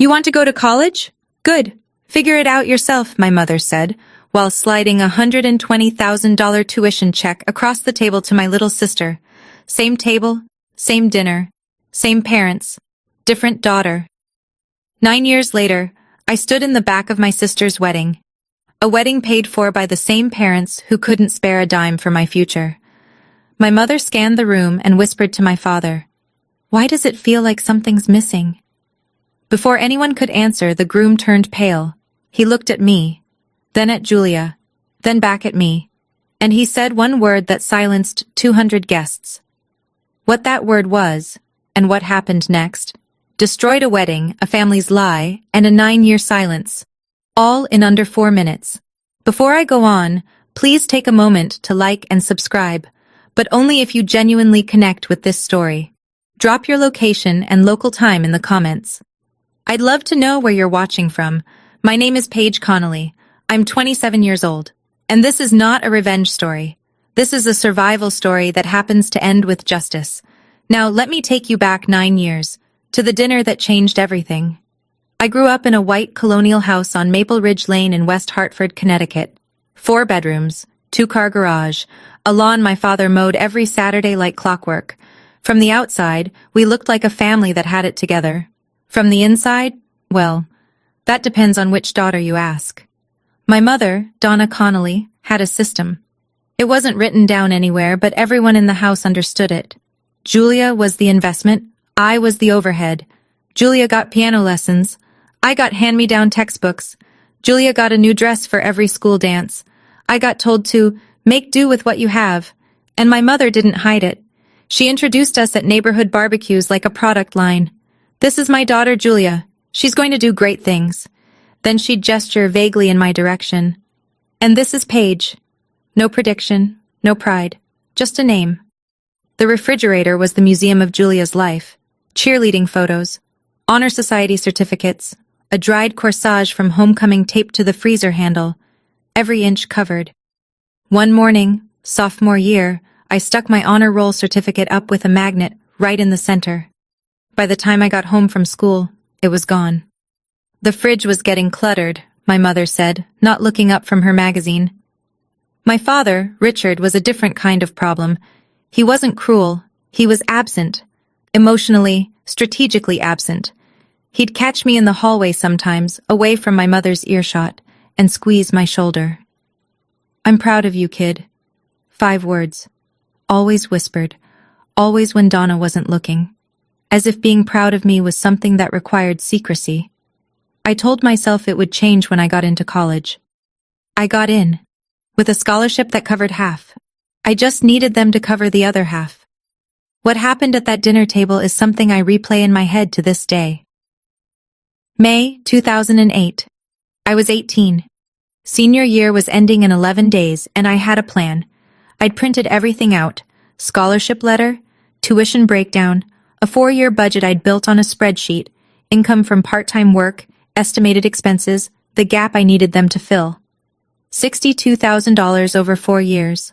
You want to go to college? Good. Figure it out yourself, my mother said, while sliding a $120,000 tuition check across the table to my little sister. Same table, same dinner, same parents, different daughter. 9 years later, I stood in the back of my sister's wedding. A wedding paid for by the same parents who couldn't spare a dime for my future. My mother scanned the room and whispered to my father, "Why does it feel like something's missing?" Before anyone could answer, the groom turned pale. He looked at me, then at Julia, then back at me, and he said one word that silenced 200 guests. What that word was, and what happened next, destroyed a wedding, a family's lie, and a 9-year silence, all in under 4 minutes. Before I go on, please take a moment to like and subscribe, but only if you genuinely connect with this story. Drop your location and local time in the comments. I'd love to know where you're watching from. My name is Paige Connolly. I'm 27 years old. And this is not a revenge story. This is a survival story that happens to end with justice. Now let me take you back 9 years, to the dinner that changed everything. I grew up in a white colonial house on Maple Ridge Lane in West Hartford, Connecticut. 4 bedrooms, 2-car garage, a lawn my father mowed every Saturday like clockwork. From the outside, we looked like a family that had it together. From the inside, well, that depends on which daughter you ask. My mother, Donna Connolly, had a system. It wasn't written down anywhere, but everyone in the house understood it. Julia was the investment, I was the overhead. Julia got piano lessons, I got hand-me-down textbooks. Julia got a new dress for every school dance. I got told to make do with what you have, and my mother didn't hide it. She introduced us at neighborhood barbecues like a product line. "This is my daughter Julia. She's going to do great things." Then she'd gesture vaguely in my direction. "And this is Paige." No prediction, no pride, just a name. The refrigerator was the museum of Julia's life. Cheerleading photos, honor society certificates, a dried corsage from homecoming taped to the freezer handle, every inch covered. One morning, sophomore year, I stuck my honor roll certificate up with a magnet right in the center. By the time I got home from school, it was gone. The fridge was getting cluttered, my mother said, not looking up from her magazine. My father, Richard, was a different kind of problem. He wasn't cruel, he was absent. Emotionally, strategically absent. He'd catch me in the hallway sometimes, away from my mother's earshot, and squeeze my shoulder. "I'm proud of you, kid." 5 words. Always whispered, always when Donna wasn't looking. As if being proud of me was something that required secrecy. I told myself it would change when I got into college. I got in, with a scholarship that covered half. I just needed them to cover the other half. What happened at that dinner table is something I replay in my head to this day. May 2008. I was 18. Senior year was ending in 11 days, and I had a plan. I'd printed everything out: scholarship letter, tuition breakdown, a 4-year budget I'd built on a spreadsheet, income from part-time work, estimated expenses, the gap I needed them to fill. $62,000 over 4 years.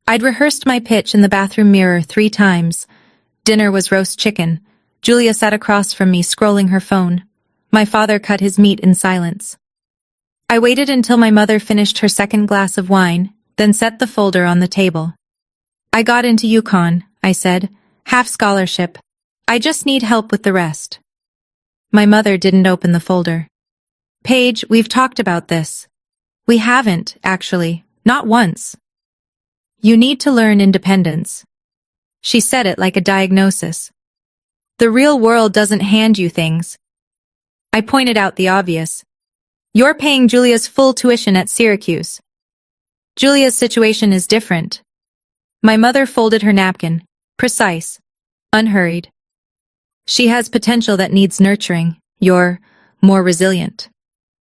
I'd rehearsed my pitch in the bathroom mirror 3 times. Dinner was roast chicken. Julia sat across from me, scrolling her phone. My father cut his meat in silence. I waited until my mother finished her 2nd glass of wine, then set the folder on the table. "I got into UConn," I said. "Half scholarship. I just need help with the rest." My mother didn't open the folder. "Paige, we've talked about this." "We haven't, actually. Not once." "You need to learn independence." She said it like a diagnosis. "The real world doesn't hand you things." I pointed out the obvious. "You're paying Julia's full tuition at Syracuse. Julia's situation is different." My mother folded her napkin, precise, unhurried. "She has potential that needs nurturing. You're more resilient."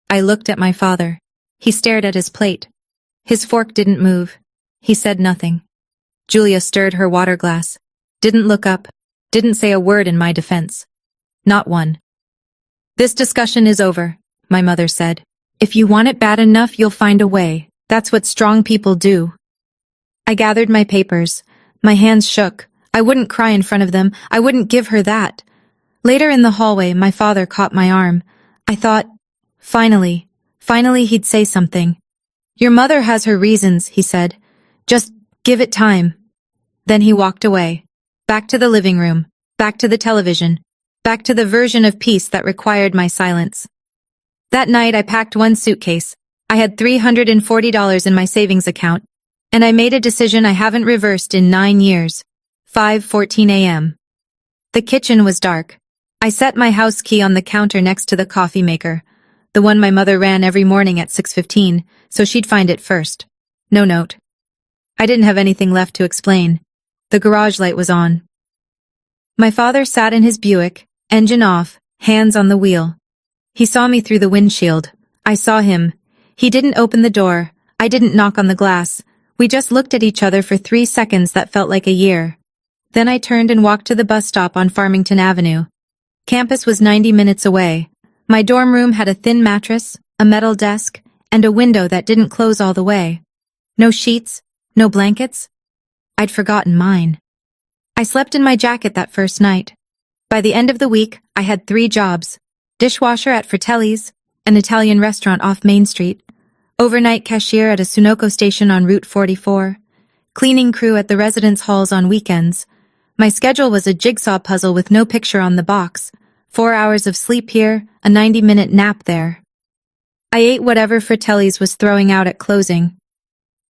I looked at my father. He stared at his plate. His fork didn't move. He said nothing. Julia stirred her water glass, didn't look up, didn't say a word in my defense. Not one. "This discussion is over," my mother said. "If you want it bad enough, you'll find a way. That's what strong people do." I gathered my papers. My hands shook. I wouldn't cry in front of them. I wouldn't give her that. Later in the hallway, my father caught my arm. I thought, finally he'd say something. Your mother has her reasons, he said. Just give it time. Then he walked away. Back to the living room. Back to the television. Back to the version of peace that required my silence. That night I packed one suitcase. I had $340 in my savings account, and I made a decision I haven't reversed in 9 years. 5:14 a.m. The kitchen was dark. I set my house key on the counter next to the coffee maker, the one my mother ran every morning at 6:15, so she'd find it first. No note. I didn't have anything left to explain. The garage light was on. My father sat in his Buick, engine off, hands on the wheel. He saw me through the windshield. I saw him. He didn't open the door. I didn't knock on the glass. We just looked at each other for 3 seconds that felt like a year. Then I turned and walked to the bus stop on Farmington Avenue. Campus was 90 minutes away. My dorm room had a thin mattress, a metal desk, and a window that didn't close all the way. No sheets, no blankets. I'd forgotten mine. I slept in my jacket that first night. By the end of the week, I had 3 jobs. Dishwasher at Fratelli's, an Italian restaurant off Main Street, overnight cashier at a Sunoco station on Route 44, cleaning crew at the residence halls on weekends. My schedule was a jigsaw puzzle with no picture on the box. 4 hours of sleep here, a 90-minute nap there. I ate whatever Fratelli's was throwing out at closing.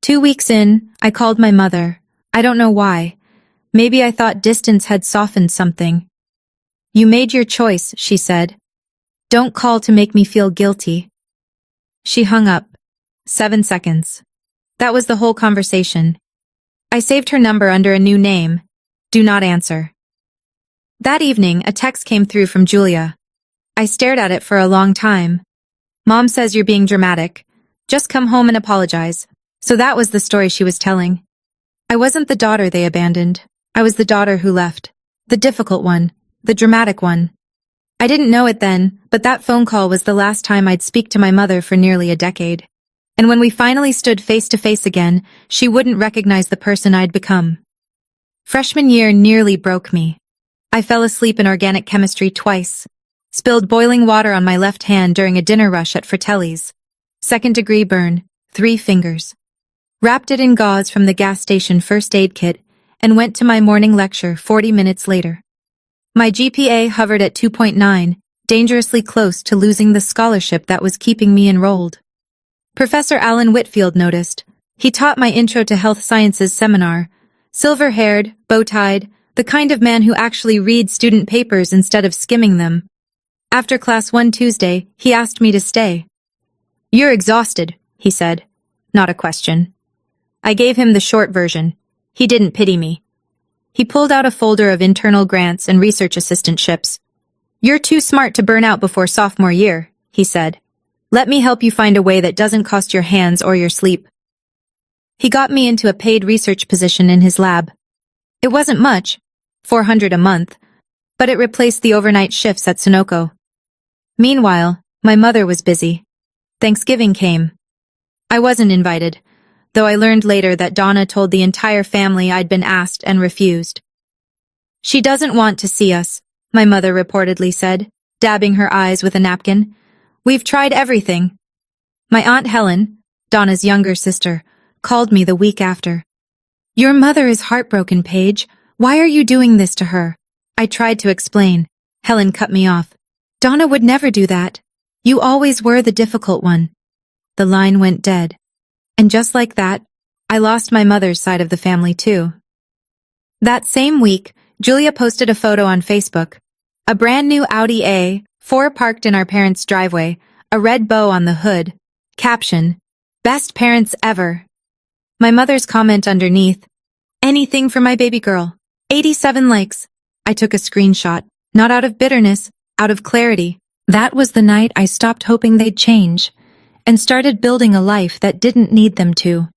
2 weeks in, I called my mother. I don't know why. Maybe I thought distance had softened something. You made your choice, she said. Don't call to make me feel guilty. She hung up. 7 seconds. That was the whole conversation. I saved her number under a new name. Do not answer. That evening, a text came through from Julia. I stared at it for a long time. Mom says you're being dramatic. Just come home and apologize. So that was the story she was telling. I wasn't the daughter they abandoned. I was the daughter who left. The difficult one. The dramatic one. I didn't know it then, but that phone call was the last time I'd speak to my mother for nearly a decade. And when we finally stood face to face again, she wouldn't recognize the person I'd become. Freshman year nearly broke me. I fell asleep in organic chemistry twice. Spilled boiling water on my left hand during a dinner rush at Fratelli's. 2nd-degree burn, 3 fingers. Wrapped it in gauze from the gas station first aid kit and went to my morning lecture 40 minutes later. My GPA hovered at 2.9, dangerously close to losing the scholarship that was keeping me enrolled. Professor Alan Whitfield noticed. He taught my Intro to Health Sciences seminar. Silver-haired, bow-tied, the kind of man who actually reads student papers instead of skimming them. After class one Tuesday, he asked me to stay. You're exhausted, he said. Not a question. I gave him the short version. He didn't pity me. He pulled out a folder of internal grants and research assistantships. You're too smart to burn out before sophomore year, he said. Let me help you find a way that doesn't cost your hands or your sleep. He got me into a paid research position in his lab. It wasn't much, $400 a month, but it replaced the overnight shifts at Sunoco. Meanwhile, my mother was busy. Thanksgiving came. I wasn't invited, though I learned later that Donna told the entire family I'd been asked and refused. She doesn't want to see us, my mother reportedly said, dabbing her eyes with a napkin. We've tried everything. My Aunt Helen, Donna's younger sister, called me the week after. Your mother is heartbroken, Paige. Why are you doing this to her? I tried to explain. Helen cut me off. Donna would never do that. You always were the difficult one. The line went dead. And just like that, I lost my mother's side of the family too. That same week, Julia posted a photo on Facebook. A brand new Audi A4 parked in our parents' driveway, a red bow on the hood. Caption, Best parents ever. My mother's comment underneath, anything for my baby girl. 87 likes. I took a screenshot, not out of bitterness, out of clarity. That was the night I stopped hoping they'd change and started building a life that didn't need them to.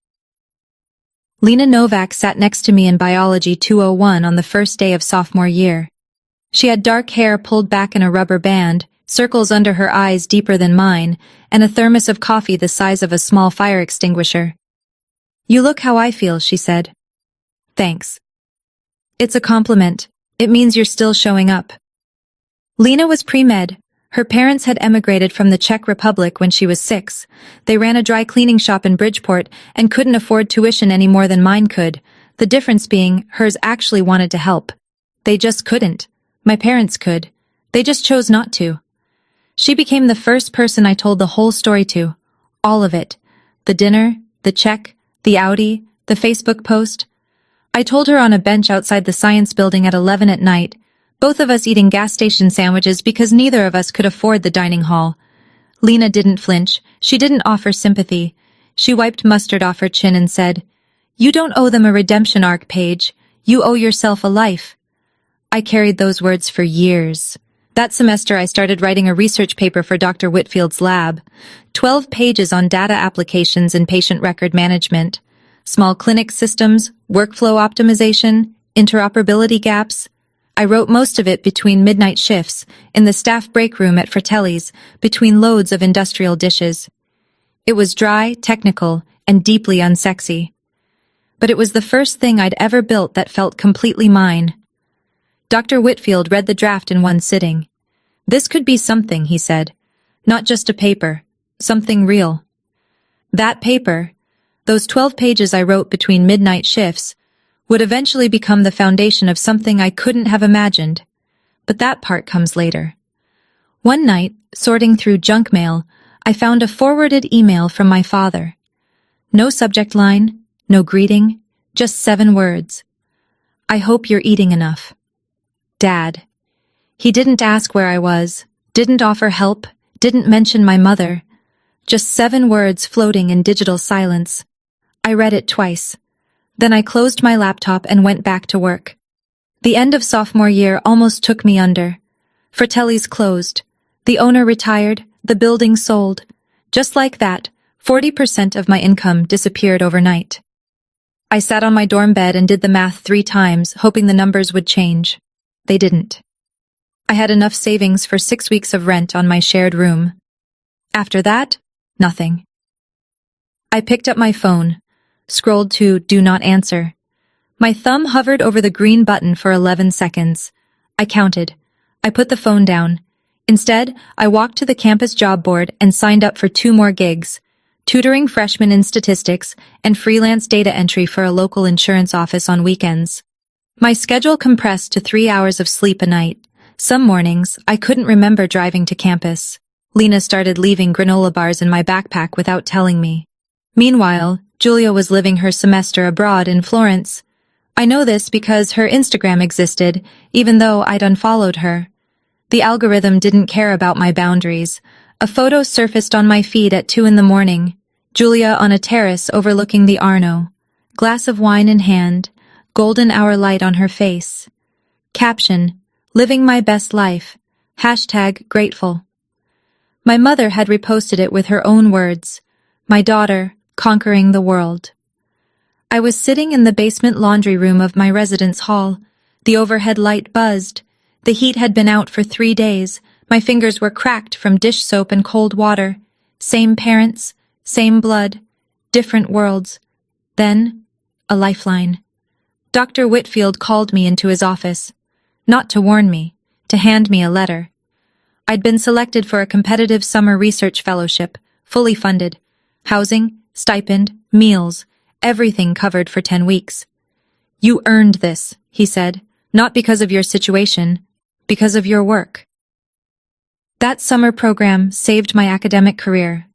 Lena Novak sat next to me in Biology 201 on the first day of sophomore year. She had dark hair pulled back in a rubber band, circles under her eyes deeper than mine, and a thermos of coffee the size of a small fire extinguisher. You look how I feel, she said. Thanks. It's a compliment. It means you're still showing up. Lena was pre-med. Her parents had emigrated from the Czech Republic when she was 6. They ran a dry cleaning shop in Bridgeport and couldn't afford tuition any more than mine could, the difference being hers actually wanted to help. They just couldn't. My parents could. They just chose not to. She became the first person I told the whole story to. All of it. The dinner, the check, the Audi, the Facebook post. I told her on a bench outside the science building at 11 at night, both of us eating gas station sandwiches because neither of us could afford the dining hall. Lena didn't flinch. She didn't offer sympathy. She wiped mustard off her chin and said, "You don't owe them a redemption arc, Paige. You owe yourself a life." I carried those words for years. That semester I started writing a research paper for Dr. Whitfield's lab. 12 pages on data applications and patient record management. Small clinic systems, workflow optimization, interoperability gaps. I wrote most of it between midnight shifts, in the staff break room at Fratelli's, between loads of industrial dishes. It was dry, technical, and deeply unsexy. But it was the first thing I'd ever built that felt completely mine. Dr. Whitfield read the draft in one sitting. "This could be something," he said. "Not just a paper. Something real." That paper, those 12 pages I wrote between midnight shifts, would eventually become the foundation of something I couldn't have imagined. But that part comes later. One night, sorting through junk mail, I found a forwarded email from my father. No subject line, no greeting, just 7 words. "I hope you're eating enough. Dad." He didn't ask where I was, didn't offer help, didn't mention my mother. Just 7 words floating in digital silence. I read it twice. Then I closed my laptop and went back to work. The end of sophomore year almost took me under. Fratelli's closed. The owner retired, the building sold. Just like that, 40% of my income disappeared overnight. I sat on my dorm bed and did the math 3 times, hoping the numbers would change. They didn't. I had enough savings for 6 weeks of rent on my shared room. After that, nothing. I picked up my phone, scrolled to Do Not Answer. My thumb hovered over the green button for 11 seconds. I counted. I put the phone down. Instead, I walked to the campus job board and signed up for 2 more gigs, tutoring freshmen in statistics and freelance data entry for a local insurance office on weekends. My schedule compressed to 3 hours of sleep a night. Some mornings, I couldn't remember driving to campus. Lena started leaving granola bars in my backpack without telling me. Meanwhile, Julia was living her semester abroad in Florence. I know this because her Instagram existed, even though I'd unfollowed her. The algorithm didn't care about my boundaries. A photo surfaced on my feed at 2 in the morning. Julia on a terrace overlooking the Arno. Glass of wine in hand, golden hour light on her face. Caption, "Living my best life. #grateful." My mother had reposted it with her own words. "My daughter, conquering the world." I was sitting in the basement laundry room of my residence hall. The overhead light buzzed. The heat had been out for 3 days. My fingers were cracked from dish soap and cold water. Same parents, same blood, different worlds. Then, a lifeline. Dr. Whitfield called me into his office. Not to warn me, to hand me a letter. I'd been selected for a competitive summer research fellowship, fully funded. Housing, stipend, meals, everything covered for 10 weeks. "You earned this," he said, "not because of your situation, because of your work." That summer program saved my academic career.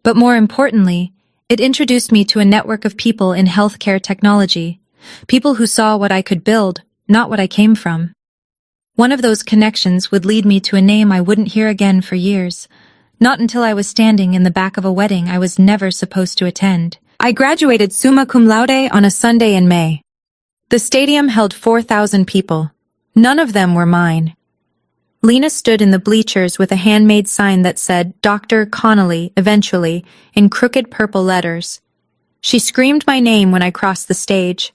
But more importantly, it introduced me to a network of people in healthcare technology, people who saw what I could build, not what I came from. One of those connections would lead me to a name I wouldn't hear again for years. Not until I was standing in the back of a wedding I was never supposed to attend. I graduated summa cum laude on a Sunday in May. The stadium held 4,000 people. None of them were mine. Lena stood in the bleachers with a handmade sign that said Dr. Connolly, eventually, in crooked purple letters. She screamed my name when I crossed the stage.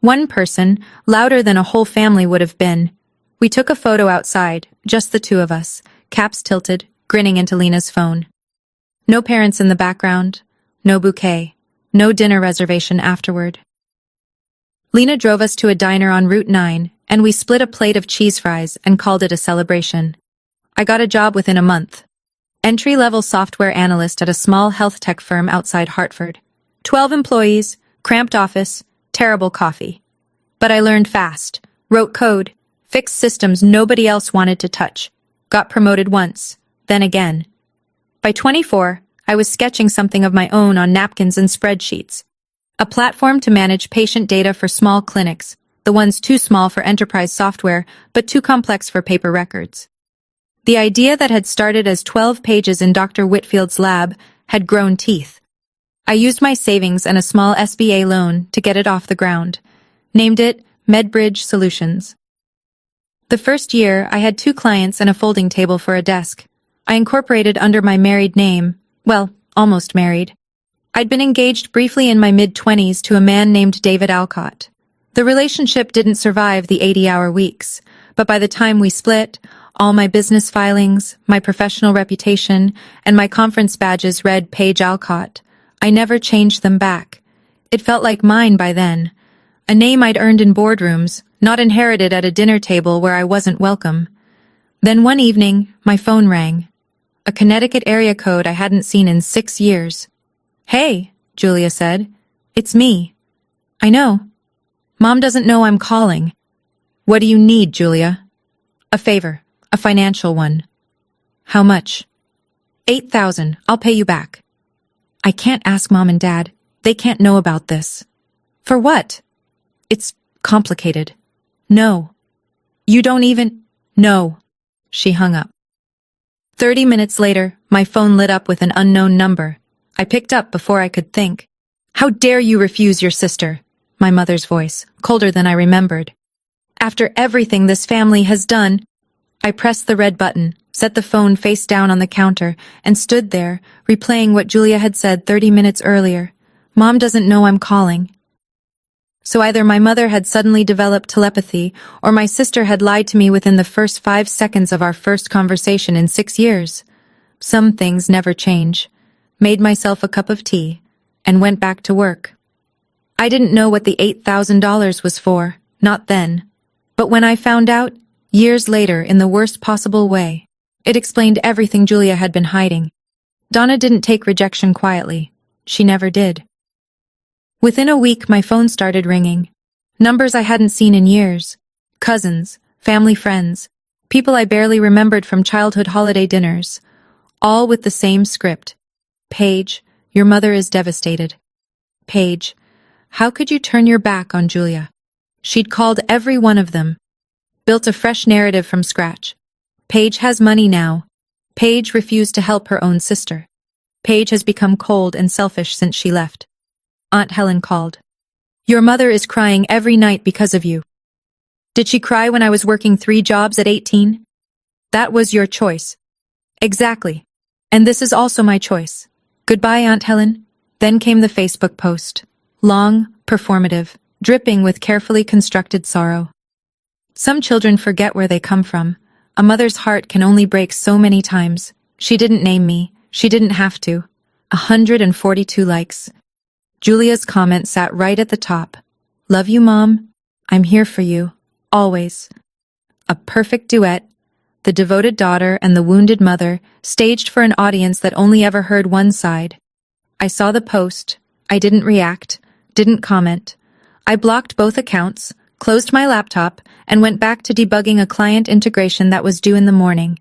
One person, louder than a whole family would have been. We took a photo outside, just the 2 of us, caps tilted, grinning into Lena's phone. No parents in the background, no bouquet, no dinner reservation afterward. Lena drove us to a diner on Route 9, and we split a plate of cheese fries and called it a celebration. I got a job within a month. Entry-level software analyst at a small health tech firm outside Hartford. 12 employees, cramped office, terrible coffee. But I learned fast, wrote code, fixed systems nobody else wanted to touch, got promoted once, then again. By 24, I was sketching something of my own on napkins and spreadsheets. A platform to manage patient data for small clinics, the ones too small for enterprise software, but too complex for paper records. The idea that had started as 12 pages in Dr. Whitfield's lab had grown teeth. I used my savings and a small SBA loan to get it off the ground. Named it MedBridge Solutions. The first year, I had 2 clients and a folding table for a desk. I incorporated under my married name, well, almost married. I'd been engaged briefly in my mid-20s to a man named David Alcott. The relationship didn't survive the 80-hour weeks, but by the time we split, all my business filings, my professional reputation, and my conference badges read Paige Alcott. I never changed them back. It felt like mine by then. A name I'd earned in boardrooms, not inherited at a dinner table where I wasn't welcome. Then one evening, my phone rang. A Connecticut area code I hadn't seen in 6 years. "Hey," Julia said. "It's me." "I know. Mom doesn't know I'm calling." "What do you need, Julia?" "A favor. A financial one." "How much?" $8,000. I'll pay you back." "I can't ask Mom and Dad. They can't know about this." "For what?" "It's complicated." "No." "You don't even—" "No." She hung up. 30 minutes later, my phone lit up with an unknown number. I picked up before I could think. "How dare you refuse your sister?" My mother's voice, colder than I remembered. "After everything this family has done." I pressed the red button, set the phone face down on the counter, and stood there, replaying what Julia had said 30 minutes earlier. Mom doesn't know I'm calling. So either my mother had suddenly developed telepathy, or my sister had lied to me within the first 5 seconds of our first conversation in 6 years. Some things never change. Made myself a cup of tea, and went back to work. I didn't know what the $8,000 was for, not then. But when I found out, years later in the worst possible way, it explained everything Julia had been hiding. Donna didn't take rejection quietly. She never did. Within a week, my phone started ringing. Numbers I hadn't seen in years. Cousins, family friends, people I barely remembered from childhood holiday dinners. All with the same script. "Paige, your mother is devastated." "Paige, how could you turn your back on Julia?" She'd called every one of them. Built a fresh narrative from scratch. Paige has money now. Paige refused to help her own sister. Paige has become cold and selfish since she left. Aunt Helen called. "Your mother is crying every night because of you." "Did she cry when I was working 3 jobs at 18? That was your choice." "Exactly. And this is also my choice. Goodbye, Aunt Helen." Then came the Facebook post. Long, performative, dripping with carefully constructed sorrow. Some children forget where they come from. A mother's heart can only break so many times. She didn't name me. She didn't have to. 142 likes. Julia's comment sat right at the top. "Love you, Mom. I'm here for you. Always." A perfect duet. The devoted daughter and the wounded mother, staged for an audience that only ever heard one side. I saw the post. I didn't react, didn't comment. I blocked both accounts, closed my laptop, and went back to debugging a client integration that was due in the morning.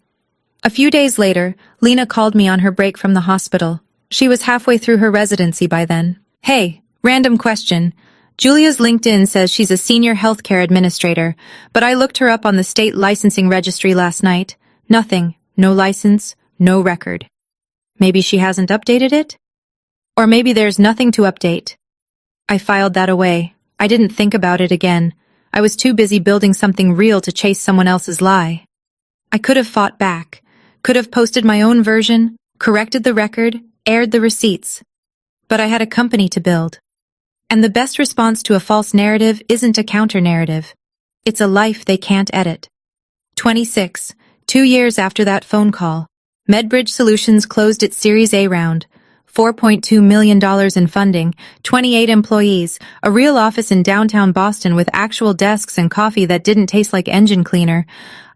A few days later, Lena called me on her break from the hospital. She was halfway through her residency by then. "Hey, random question. Julia's LinkedIn says she's a senior healthcare administrator, but I looked her up on the state licensing registry last night. Nothing. No license. No record. Maybe she hasn't updated it? Or maybe there's nothing to update." I filed that away. I didn't think about it again. I was too busy building something real to chase someone else's lie. I could have fought back. Could have posted my own version, corrected the record, aired the receipts. But I had a company to build. And the best response to a false narrative isn't a counter-narrative. It's a life they can't edit. 26, 2 years after that phone call, MedBridge Solutions closed its Series A round, $4.2 million in funding, 28 employees, a real office in downtown Boston with actual desks and coffee that didn't taste like engine cleaner.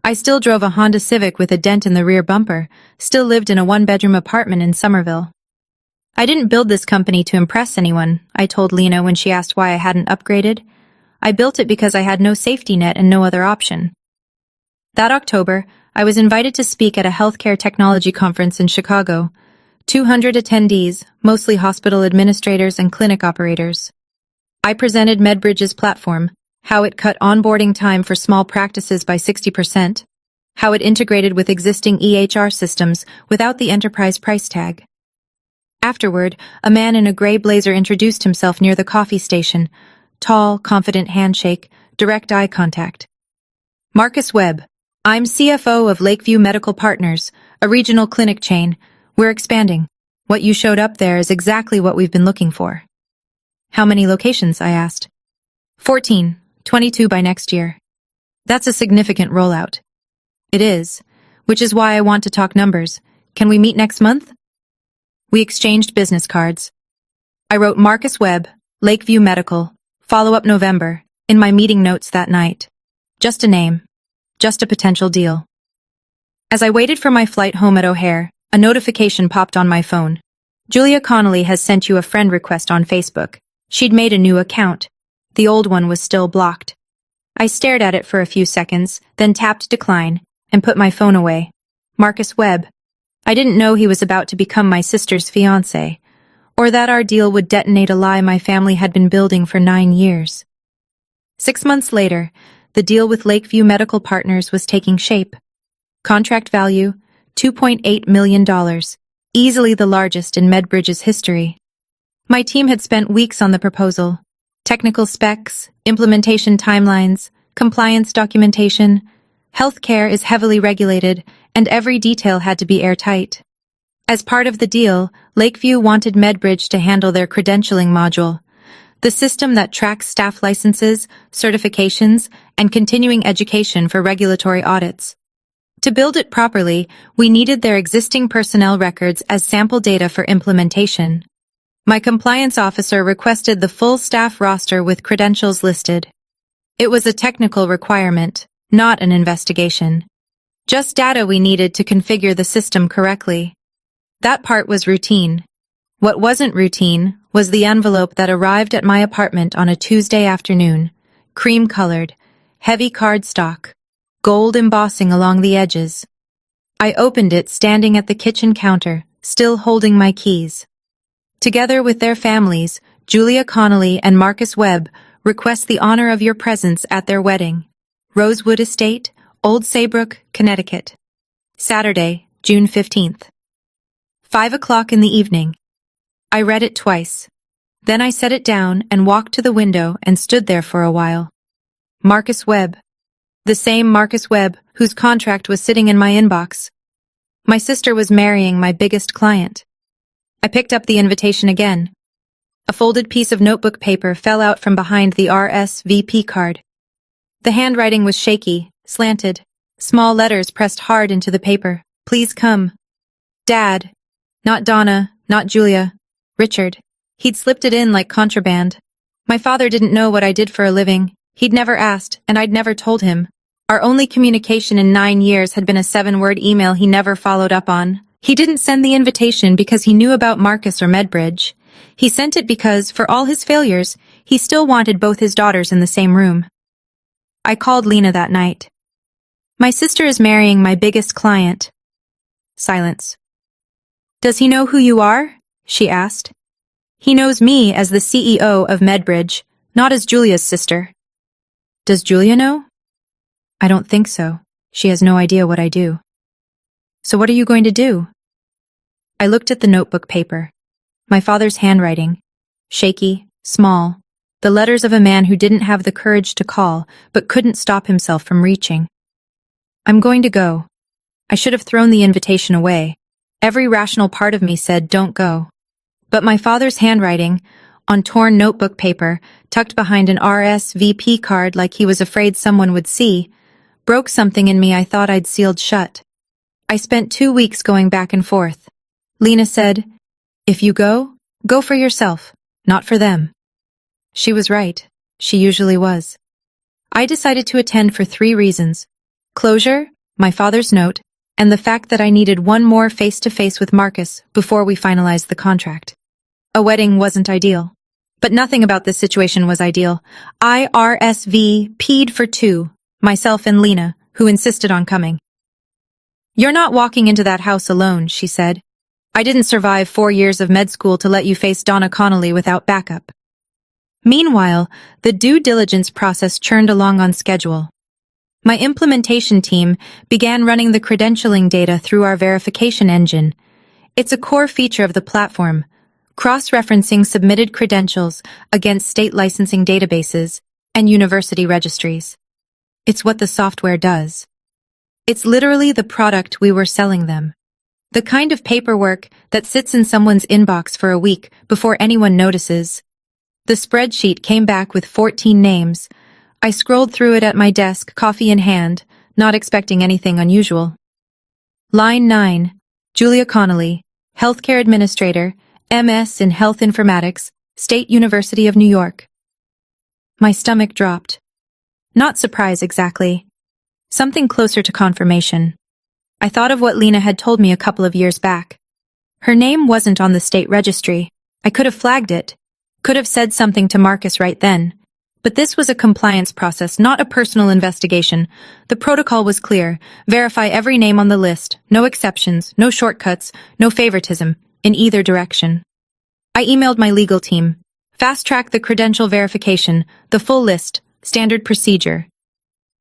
I still drove a Honda Civic with a dent in the rear bumper, still lived in a one-bedroom apartment in Somerville. I didn't build this company to impress anyone, I told Lena when she asked why I hadn't upgraded. I built it because I had no safety net and no other option. That October, I was invited to speak at a healthcare technology conference in Chicago. 200 attendees, mostly hospital administrators and clinic operators. I presented MedBridge's platform, how it cut onboarding time for small practices by 60%, how it integrated with existing EHR systems without the enterprise price tag. Afterward, a man in a gray blazer introduced himself near the coffee station. Tall, confident handshake, direct eye contact. Marcus Webb. I'm CFO of Lakeview Medical Partners, a regional clinic chain. We're expanding. What you showed up there is exactly what we've been looking for. How many locations? I asked. 14, 22 by next year. That's a significant rollout. It is, which is why I want to talk numbers. Can we meet next month? We exchanged business cards. I wrote Marcus Webb, Lakeview Medical, follow-up November, in my meeting notes that night. Just a name. Just a potential deal. As I waited for my flight home at O'Hare, a notification popped on my phone. Julia Connolly has sent you a friend request on Facebook. She'd made a new account. The old one was still blocked. I stared at it for a few seconds, then tapped decline, and put my phone away. Marcus Webb. I didn't know he was about to become my sister's fiancé, or that our deal would detonate a lie my family had been building for 9 years. 6 months later, the deal with Lakeview Medical Partners was taking shape. Contract value, $2.8 million, easily the largest in MedBridge's history. My team had spent weeks on the proposal. Technical specs, implementation timelines, compliance documentation. Healthcare is heavily regulated, and every detail had to be airtight. As part of the deal, Lakeview wanted MedBridge to handle their credentialing module, the system that tracks staff licenses, certifications, and continuing education for regulatory audits. To build it properly, we needed their existing personnel records as sample data for implementation. My compliance officer requested the full staff roster with credentials listed. It was a technical requirement, not an investigation. Just data we needed to configure the system correctly. That part was routine. What wasn't routine was the envelope that arrived at my apartment on a Tuesday afternoon, cream-colored, heavy cardstock, gold embossing along the edges. I opened it standing at the kitchen counter, still holding my keys. Together with their families, Julia Connolly and Marcus Webb request the honor of your presence at their wedding. Rosewood Estate, Old Saybrook, Connecticut. Saturday, June 15th. 5 o'clock in the evening. I read it twice. Then I set it down and walked to the window and stood there for a while. Marcus Webb. The same Marcus Webb whose contract was sitting in my inbox. My sister was marrying my biggest client. I picked up the invitation again. A folded piece of notebook paper fell out from behind the RSVP card. The handwriting was shaky, slanted. Small letters pressed hard into the paper. Please come. Dad. Not Donna, not Julia. Richard. He'd slipped it in like contraband. My father didn't know what I did for a living. He'd never asked, and I'd never told him. Our only communication in 9 years had been a 7-word email he never followed up on. He didn't send the invitation because he knew about Marcus or MedBridge. He sent it because, for all his failures, he still wanted both his daughters in the same room. I called Lena that night. My sister is marrying my biggest client. Silence. Does he know who you are? She asked. He knows me as the CEO of MedBridge, not as Julia's sister. Does Julia know? I don't think so. She has no idea what I do. So what are you going to do? I looked at the notebook paper. My father's handwriting. Shaky, small. The letters of a man who didn't have the courage to call, but couldn't stop himself from reaching. I'm going to go. I should have thrown the invitation away. Every rational part of me said, don't go. But my father's handwriting, on torn notebook paper, tucked behind an RSVP card like he was afraid someone would see, broke something in me I thought I'd sealed shut. I spent 2 weeks going back and forth. Lena said, If you go, go for yourself, not for them. She was right. She usually was. I decided to attend for 3 reasons: closure, my father's note, and the fact that I needed one more face-to-face with Marcus before we finalized the contract. A wedding wasn't ideal. But nothing about this situation was ideal. I RSVP'd for 2, myself and Lena, who insisted on coming. "You're not walking into that house alone," she said. "I didn't survive 4 years of med school to let you face Donna Connolly without backup." Meanwhile, the due diligence process churned along on schedule. My implementation team began running the credentialing data through our verification engine. It's a core feature of the platform, cross-referencing submitted credentials against state licensing databases and university registries. It's what the software does. It's literally the product we were selling them. The kind of paperwork that sits in someone's inbox for a week before anyone notices. The spreadsheet came back with 14 names. I scrolled through it at my desk, coffee in hand, not expecting anything unusual. Line 9, Julia Connolly, Healthcare Administrator, MS in Health Informatics, State University of New York. My stomach dropped. Not surprise exactly. Something closer to confirmation. I thought of what Lena had told me a couple of years back. Her name wasn't on the state registry. I could have flagged it. Could have said something to Marcus right then. But this was a compliance process, not a personal investigation. The protocol was clear. Verify every name on the list. No exceptions, no shortcuts, no favoritism, in either direction. I emailed my legal team. Fast-track the credential verification, the full list, standard procedure.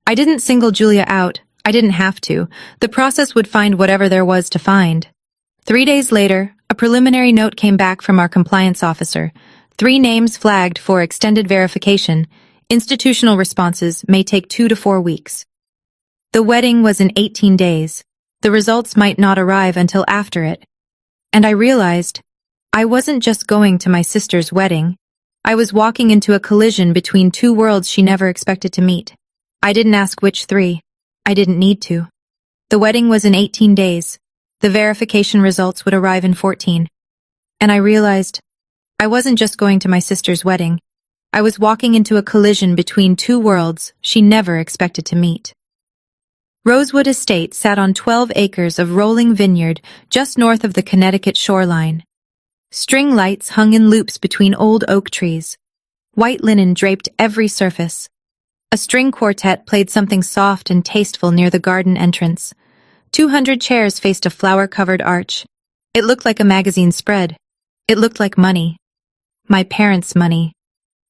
I didn't single Julia out. I didn't have to. The process would find whatever there was to find. 3 days later, a preliminary note came back from our compliance officer. 3 names flagged for extended verification. Institutional responses may take 2 to 4 weeks. The wedding was in 18 days. The results might not arrive until after it. And I realized I wasn't just going to my sister's wedding. I was walking into a collision between 2 worlds she never expected to meet. I didn't ask which 3. I didn't need to. The wedding was in 18 days. The verification results would arrive in 14. And I realized I wasn't just going to my sister's wedding. I was walking into a collision between 2 worlds she never expected to meet. Rosewood Estate sat on 12 acres of rolling vineyard just north of the Connecticut shoreline. String lights hung in loops between old oak trees. White linen draped every surface. A string quartet played something soft and tasteful near the garden entrance. 200 chairs faced a flower-covered arch. It looked like a magazine spread. It looked like money. My parents' money.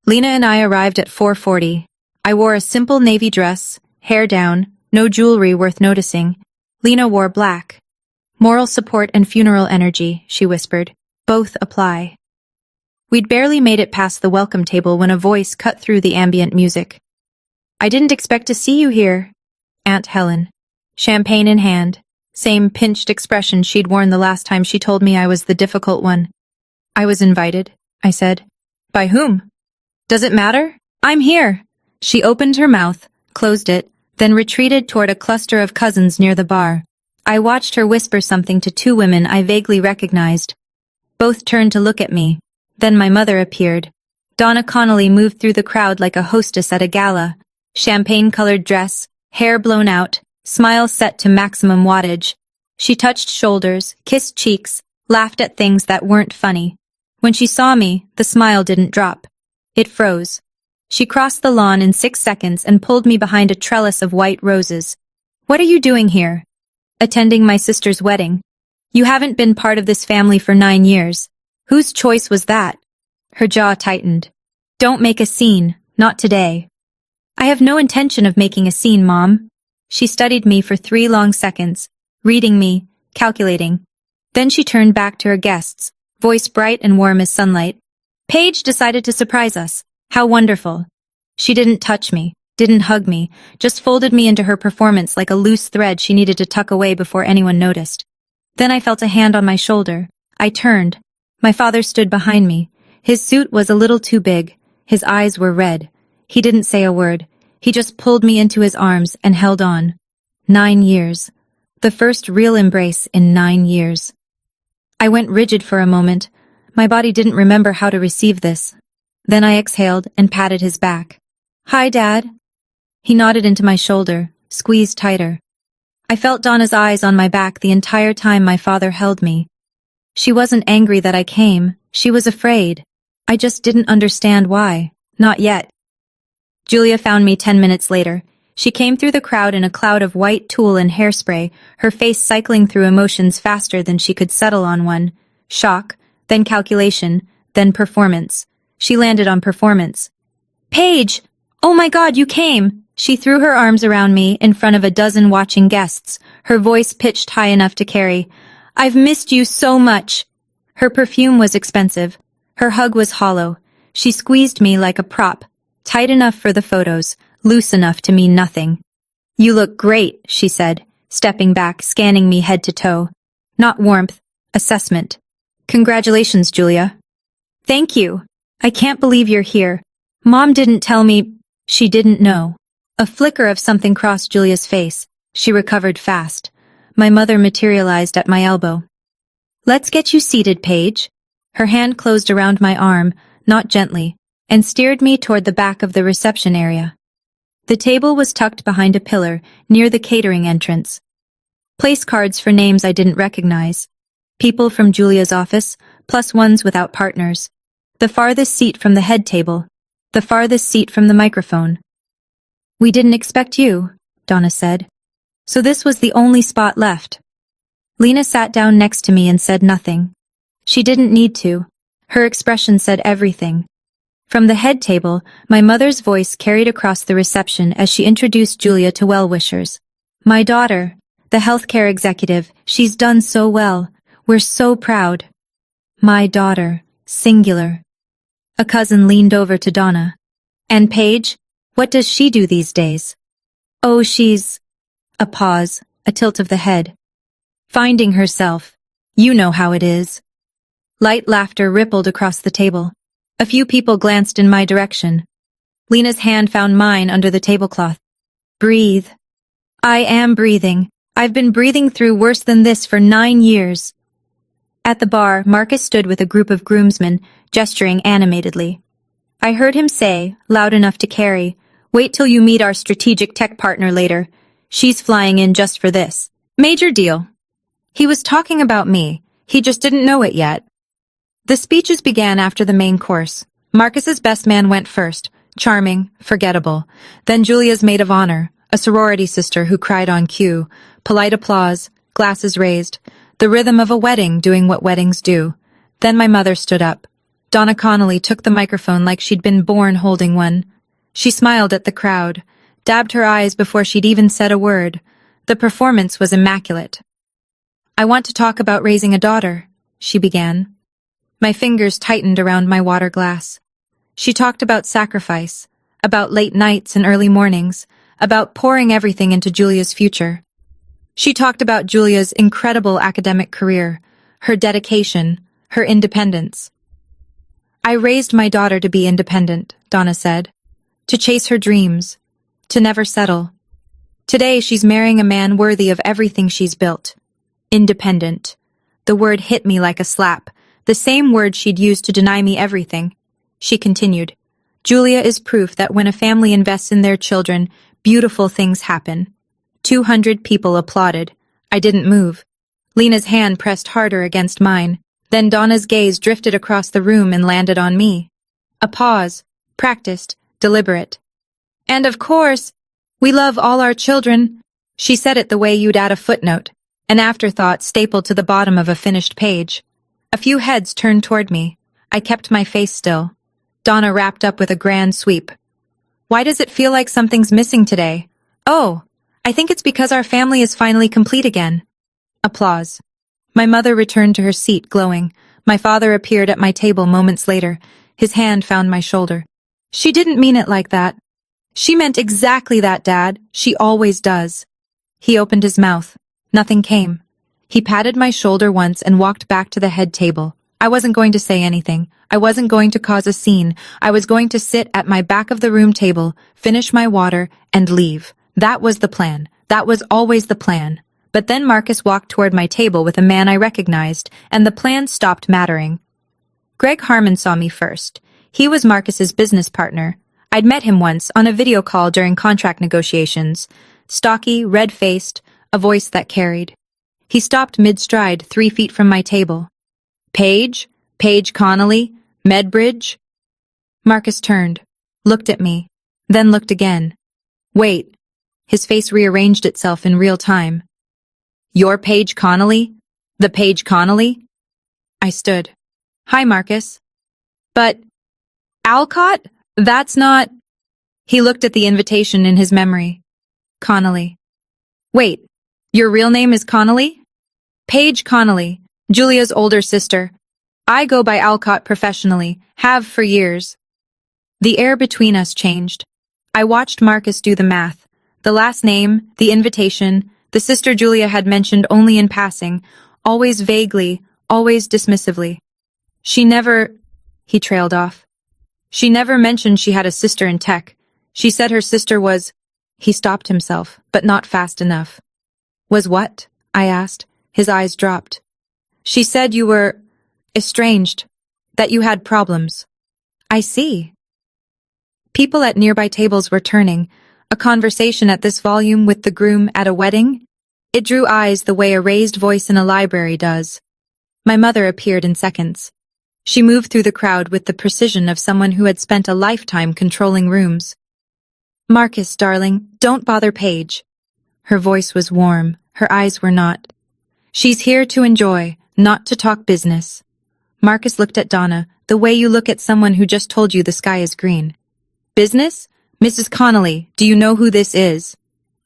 Lena and I arrived at 4:40. I wore a simple navy dress, hair down, no jewelry worth noticing. Lena wore black. "Moral support and funeral energy," she whispered. "Both apply." We'd barely made it past the welcome table when a voice cut through the ambient music. "I didn't expect to see you here." Aunt Helen. Champagne in hand. Same pinched expression she'd worn the last time she told me I was the difficult one. "I was invited," I said. "By whom?" "Does it matter? I'm here." She opened her mouth, closed it, then retreated toward a cluster of cousins near the bar. I watched her whisper something to 2 women I vaguely recognized. Both turned to look at me. Then my mother appeared. Donna Connolly moved through the crowd like a hostess at a gala. Champagne-colored dress, hair blown out, smile set to maximum wattage. She touched shoulders, kissed cheeks, laughed at things that weren't funny. When she saw me, the smile didn't drop. It froze. She crossed the lawn in 6 seconds and pulled me behind a trellis of white roses. "What are you doing here?" "Attending my sister's wedding." "You haven't been part of this family for 9 years. Whose choice was that?" Her jaw tightened. "Don't make a scene, not today." "I have no intention of making a scene, Mom." She studied me for 3 long seconds, reading me, calculating. Then she turned back to her guests, voice bright and warm as sunlight. "Paige decided to surprise us. How wonderful." She didn't touch me, didn't hug me, just folded me into her performance like a loose thread she needed to tuck away before anyone noticed. Then I felt a hand on my shoulder. I turned. My father stood behind me. His suit was a little too big. His eyes were red. He didn't say a word. He just pulled me into his arms and held on. 9 years. The first real embrace in 9 years. I went rigid for a moment. My body didn't remember how to receive this. Then I exhaled and patted his back. "Hi, Dad." He nodded into my shoulder, squeezed tighter. I felt Donna's eyes on my back the entire time my father held me. She wasn't angry that I came, she was afraid. I just didn't understand why. Not yet. Julia found me 10 minutes later. She came through the crowd in a cloud of white tulle and hairspray, her face cycling through emotions faster than she could settle on one. Shock, then calculation, then performance. She landed on performance. "Paige! Oh my God, you came!" She threw her arms around me in front of a dozen watching guests, her voice pitched high enough to carry. "I've missed you so much." Her perfume was expensive. Her hug was hollow. She squeezed me like a prop, tight enough for the photos, loose enough to mean nothing. "You look great," she said, stepping back, scanning me head to toe. Not warmth, assessment. "Congratulations, Julia." "Thank you. I can't believe you're here. Mom didn't tell me." She didn't know. A flicker of something crossed Julia's face. She recovered fast. My mother materialized at my elbow. "Let's get you seated, Paige." Her hand closed around my arm, not gently, and steered me toward the back of the reception area. The table was tucked behind a pillar, near the catering entrance. Place cards for names I didn't recognize. People from Julia's office, plus ones without partners. The farthest seat from the head table. The farthest seat from the microphone. "We didn't expect you," Donna said. So this was the only spot left. Lena sat down next to me and said nothing. She didn't need to. Her expression said everything. From the head table, my mother's voice carried across the reception as she introduced Julia to well-wishers. "My daughter, the healthcare executive, she's done so well. We're so proud." My daughter, singular. A cousin leaned over to Donna. "And Paige, what does she do these days?" "Oh, she's—" A pause, a tilt of the head. "Finding herself. You know how it is." Light laughter rippled across the table. A few people glanced in my direction. Lena's hand found mine under the tablecloth. "Breathe." "I am breathing. I've been breathing through worse than this for 9 years." At the bar, Marcus stood with a group of groomsmen, gesturing animatedly. I heard him say, loud enough to carry, "Wait till you meet our strategic tech partner later. She's flying in just for this. Major deal." He was talking about me. He just didn't know it yet. The speeches began after the main course. Marcus's best man went first, charming, forgettable. Then Julia's maid of honor, a sorority sister who cried on cue. Polite applause, glasses raised. The rhythm of a wedding doing what weddings do. Then my mother stood up. Donna Connolly took the microphone like she'd been born holding one. She smiled at the crowd, dabbed her eyes before she'd even said a word. The performance was immaculate. "I want to talk about raising a daughter," she began. My fingers tightened around my water glass. She talked about sacrifice, about late nights and early mornings, about pouring everything into Julia's future. She talked about Julia's incredible academic career, her dedication, her independence. "I raised my daughter to be independent," Donna said, "to chase her dreams, to never settle. Today she's marrying a man worthy of everything she's built. Independent." The word hit me like a slap, the same word she'd used to deny me everything. She continued, "Julia is proof that when a family invests in their children, beautiful things happen." 200 people applauded. I didn't move. Lena's hand pressed harder against mine. Then Donna's gaze drifted across the room and landed on me. A pause, practiced, deliberate. "And of course, we love all our children." She said it the way you'd add a footnote, an afterthought stapled to the bottom of a finished page. A few heads turned toward me. I kept my face still. Donna wrapped up with a grand sweep. "Why does it feel like something's missing today?" "Oh, I think it's because our family is finally complete again." Applause. My mother returned to her seat, glowing. My father appeared at my table moments later. His hand found my shoulder. "She didn't mean it like that." "She meant exactly that, Dad. She always does." He opened his mouth. Nothing came. He patted my shoulder once and walked back to the head table. I wasn't going to say anything. I wasn't going to cause a scene. I was going to sit at my back of the room table, finish my water, and leave. That was the plan. That was always the plan. But then Marcus walked toward my table with a man I recognized, and the plan stopped mattering. Greg Harmon saw me first. He was Marcus's business partner. I'd met him once on a video call during contract negotiations. Stocky, red-faced, a voice that carried. He stopped mid-stride 3 feet from my table. Paige? Paige Connolly? Medbridge? Marcus turned, looked at me, then looked again. Wait. His face rearranged itself in real time. You're Paige Connolly? The Paige Connolly? I stood. Hi, Marcus. But, Alcott? That's not... He looked at the invitation in his memory. Connolly. Wait, your real name is Connolly? Paige Connolly, Julia's older sister. I go by Alcott professionally, have for years. The air between us changed. I watched Marcus do the math. The last name, the invitation, the sister Julia had mentioned only in passing, always vaguely, always dismissively. She never... He trailed off. She never mentioned she had a sister in tech. She said her sister was... He stopped himself, but not fast enough. Was what? I asked. His eyes dropped. She said you were... estranged. That you had problems. I see. People at nearby tables were turning. A conversation at this volume with the groom at a wedding? It drew eyes the way a raised voice in a library does. My mother appeared in seconds. She moved through the crowd with the precision of someone who had spent a lifetime controlling rooms. Marcus, darling, don't bother Paige. Her voice was warm, her eyes were not. She's here to enjoy, not to talk business. Marcus looked at Donna, the way you look at someone who just told you the sky is green. Business? Mrs. Connolly, do you know who this is?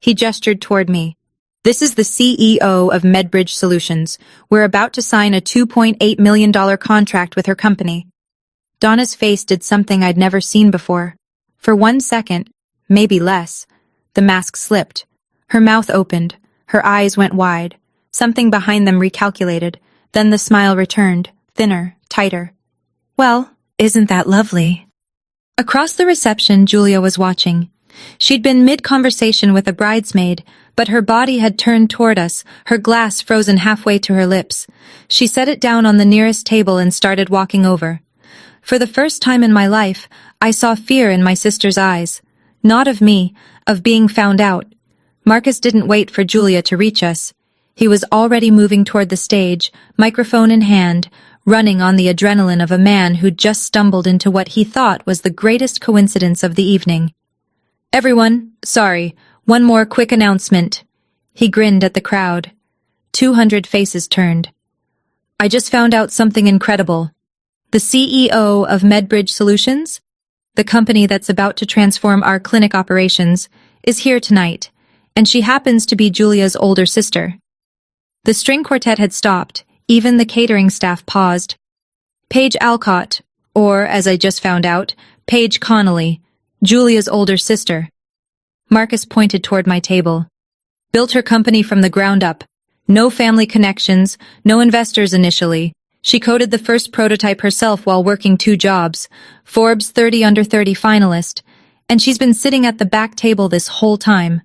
He gestured toward me. This is the CEO of Medbridge Solutions. We're about to sign a $2.8 million contract with her company. Donna's face did something I'd never seen before. For 1 second, maybe less, the mask slipped. Her mouth opened. Her eyes went wide. Something behind them recalculated. Then the smile returned, thinner, tighter. Well, isn't that lovely? Across the reception, Julia was watching. She'd been mid-conversation with a bridesmaid, but her body had turned toward us, her glass frozen halfway to her lips. She set it down on the nearest table and started walking over. For the first time in my life, I saw fear in my sister's eyes. Not of me, of being found out. Marcus didn't wait for Julia to reach us. He was already moving toward the stage, microphone in hand, running on the adrenaline of a man who'd just stumbled into what he thought was the greatest coincidence of the evening. Everyone, sorry, one more quick announcement. He grinned at the crowd. 200 faces turned. I just found out something incredible. The CEO of Medbridge Solutions, the company that's about to transform our clinic operations, is here tonight, and she happens to be Julia's older sister. The string quartet had stopped. Even the catering staff paused. Paige Alcott, or, as I just found out, Paige Connolly, Julia's older sister. Marcus pointed toward my table. Built her company from the ground up. No family connections, no investors initially. She coded the first prototype herself while working 2 jobs, Forbes 30 Under 30 finalist, and she's been sitting at the back table this whole time.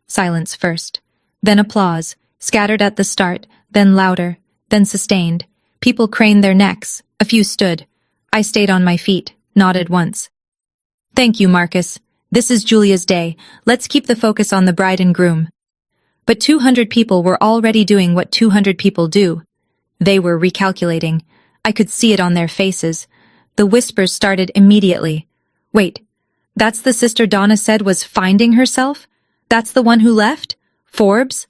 Silence first, then applause, scattered at the start, then louder, then sustained. People craned their necks, a few stood. I stayed on my feet, nodded once. Thank you, Marcus. This is Julia's day. Let's keep the focus on the bride and groom. But 200 people were already doing what 200 people do. They were recalculating. I could see it on their faces. The whispers started immediately. Wait, that's the sister Donna said was finding herself? That's the one who left? Forbes?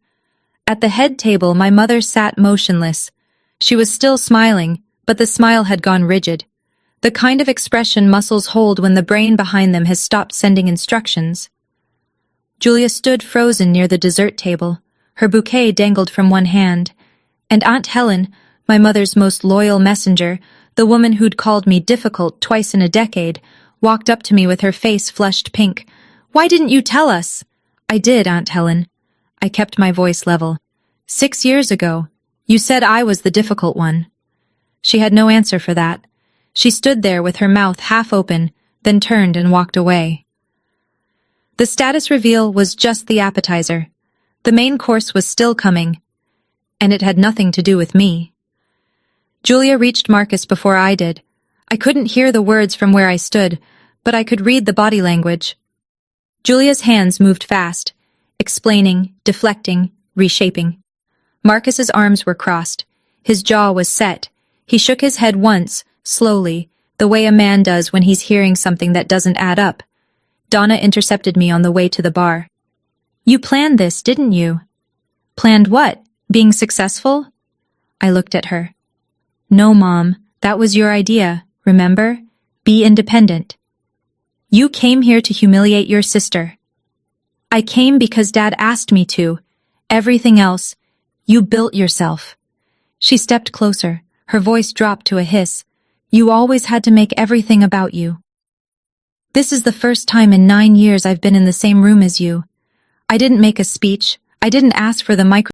At the head table, my mother sat motionless. She was still smiling, but the smile had gone rigid. The kind of expression muscles hold when the brain behind them has stopped sending instructions. Julia stood frozen near the dessert table. Her bouquet dangled from one hand. And Aunt Helen, my mother's most loyal messenger, the woman who'd called me difficult twice in a decade, walked up to me with her face flushed pink. Why didn't you tell us? I did, Aunt Helen. I kept my voice level. 6 years ago, you said I was the difficult one. She had no answer for that. She stood there with her mouth half open, then turned and walked away. The status reveal was just the appetizer. The main course was still coming, and it had nothing to do with me. Julia reached Marcus before I did. I couldn't hear the words from where I stood, but I could read the body language. Julia's hands moved fast, explaining, deflecting, reshaping. Marcus's arms were crossed. His jaw was set. He shook his head once, slowly, the way a man does when he's hearing something that doesn't add up. Donna intercepted me on the way to the bar. You planned this, didn't you? Planned what? Being successful? I looked at her. No, Mom, that was your idea, remember? Be independent. You came here to humiliate your sister. I came because Dad asked me to. Everything else, you built yourself. She stepped closer. Her voice dropped to a hiss. You always had to make everything about you. This is the first time in 9 years I've been in the same room as you. I didn't make a speech. I didn't ask for the microphone.